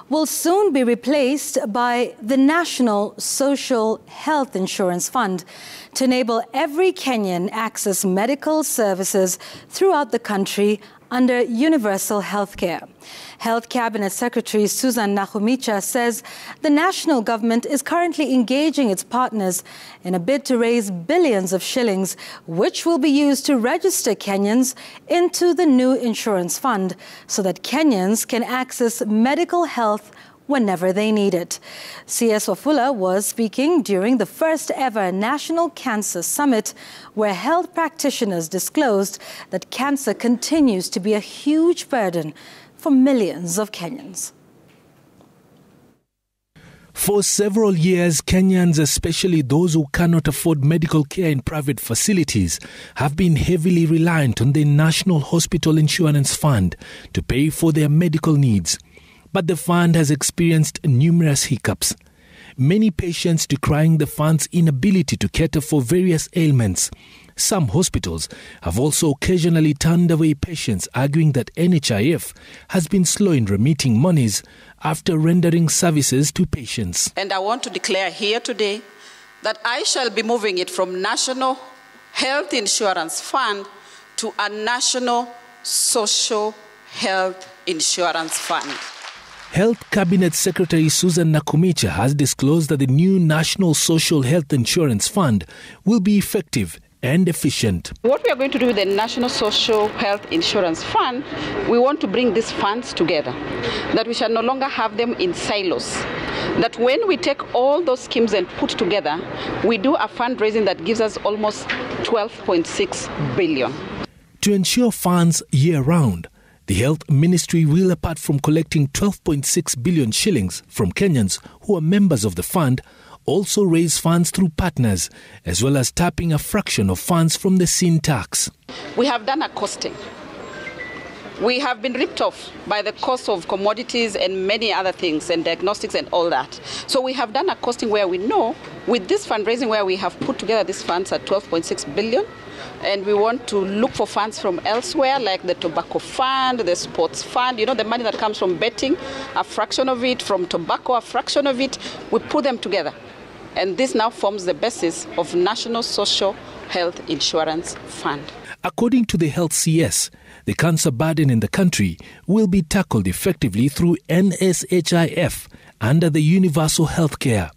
will soon be replaced by the National Social Health Insurance Fund to enable every Kenyan access medical services throughout the country under universal healthcare. Health Cabinet Secretary Susan Nakhumicha says the national government is currently engaging its partners in a bid to raise billions of shillings, which will be used to register Kenyans into the new insurance fund so that Kenyans can access medical health whenever they need it. CS Wafula was speaking during the first ever National Cancer Summit, where health practitioners disclosed that cancer continues to be a huge burden for millions of Kenyans. For several years, Kenyans, especially those who cannot afford medical care in private facilities, have been heavily reliant on the National Hospital Insurance Fund to pay for their medical needs. But the fund has experienced numerous hiccups. Many patients decrying the fund's inability to cater for various ailments. Some hospitals have also occasionally turned away patients, arguing that NHIF has been slow in remitting monies after rendering services to patients. And I want to declare here today that I shall be moving it from National Health Insurance Fund to a National Social Health Insurance Fund. Health Cabinet Secretary Susan Nakhumicha has disclosed that the new National Social Health Insurance Fund will be effective and efficient. What we are going to do with the National Social Health Insurance Fund, we want to bring these funds together, that we shall no longer have them in silos, that when we take all those schemes and put together, we do a fundraising that gives us almost 12.6 billion. To ensure funds year-round, the Health Ministry will, apart from collecting 12.6 billion shillings from Kenyans who are members of the fund, also raise funds through partners, as well as tapping a fraction of funds from the sin tax. We have done a costing. We have been ripped off by the cost of commodities and many other things, and diagnostics and all that. So we have done a costing where we know, with this fundraising where we have put together these funds at 12.6 billion, and we want to look for funds from elsewhere, like the tobacco fund, the sports fund, the money that comes from betting, a fraction of it, from tobacco, a fraction of it. We put them together. And this now forms the basis of National Social Health Insurance Fund. According to the Health CS, the cancer burden in the country will be tackled effectively through NSHIF under the Universal Healthcare.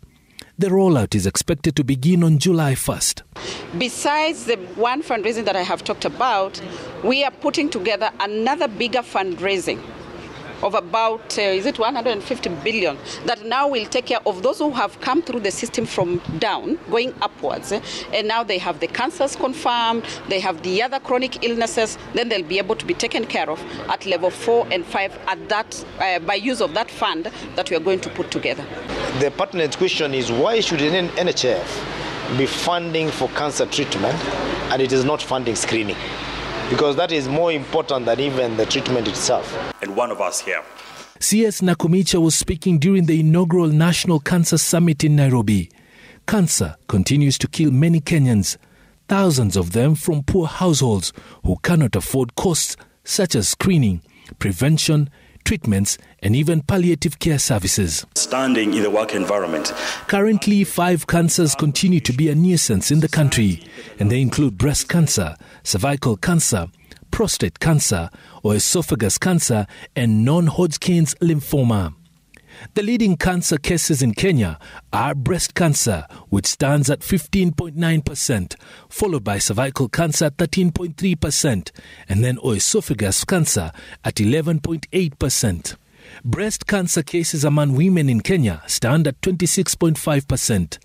The rollout is expected to begin on July 1st. Besides the one fundraising that I have talked about, we are putting together another bigger fundraising of about, 150 billion, that now will take care of those who have come through the system from down, going upwards. And now they have the cancers confirmed, they have the other chronic illnesses, then they'll be able to be taken care of at level 4 and 5 at that, by use of that fund that we are going to put together. The pertinent question is, why should an NHIF be funding for cancer treatment and it is not funding screening? Because that is more important than even the treatment itself. And one of us here. CS Nakhumicha was speaking during the inaugural National Cancer Summit in Nairobi. Cancer continues to kill many Kenyans, thousands of them from poor households who cannot afford costs such as screening, prevention, treatments, and even palliative care services. Standing in the work environment. Currently, 5 cancers continue to be a nuisance in the country, and they include breast cancer, cervical cancer, prostate cancer, or esophagus cancer, and non-Hodgkin's lymphoma. The leading cancer cases in Kenya are breast cancer, which stands at 15.9%, followed by cervical cancer at 13.3%, and then esophagus cancer at 11.8%. Breast cancer cases among women in Kenya stand at 26.5%.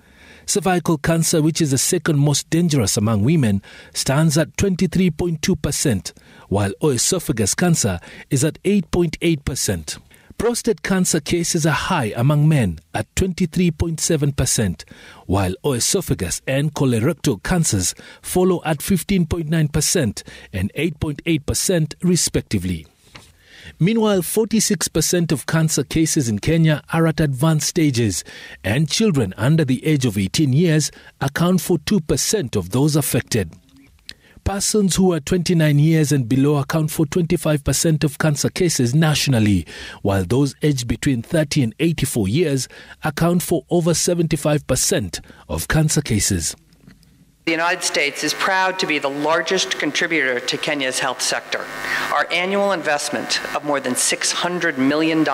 Cervical cancer, which is the second most dangerous among women, stands at 23.2%, while esophagus cancer is at 8.8%. Prostate cancer cases are high among men at 23.7%, while esophagus and colorectal cancers follow at 15.9% and 8.8% respectively. Meanwhile, 46% of cancer cases in Kenya are at advanced stages, and children under the age of 18 years account for 2% of those affected. Persons who are 29 years and below account for 25% of cancer cases nationally, while those aged between 30 and 84 years account for over 75% of cancer cases. The United States is proud to be the largest contributor to Kenya's health sector. Our annual investment of more than $600 million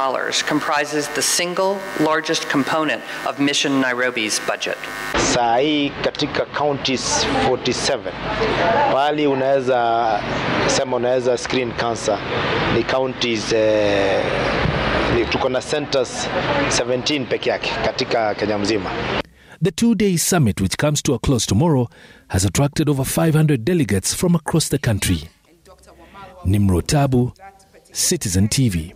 comprises the single largest component of Mission Nairobi's budget. Saa hii katika counties 47 pali unaweza screen cancer ni counties tuko na centers 17 peke yake katika Kenya mzima. The two-day summit, which comes to a close tomorrow, has attracted over 500 delegates from across the country. Nimro Tabu, Citizen TV.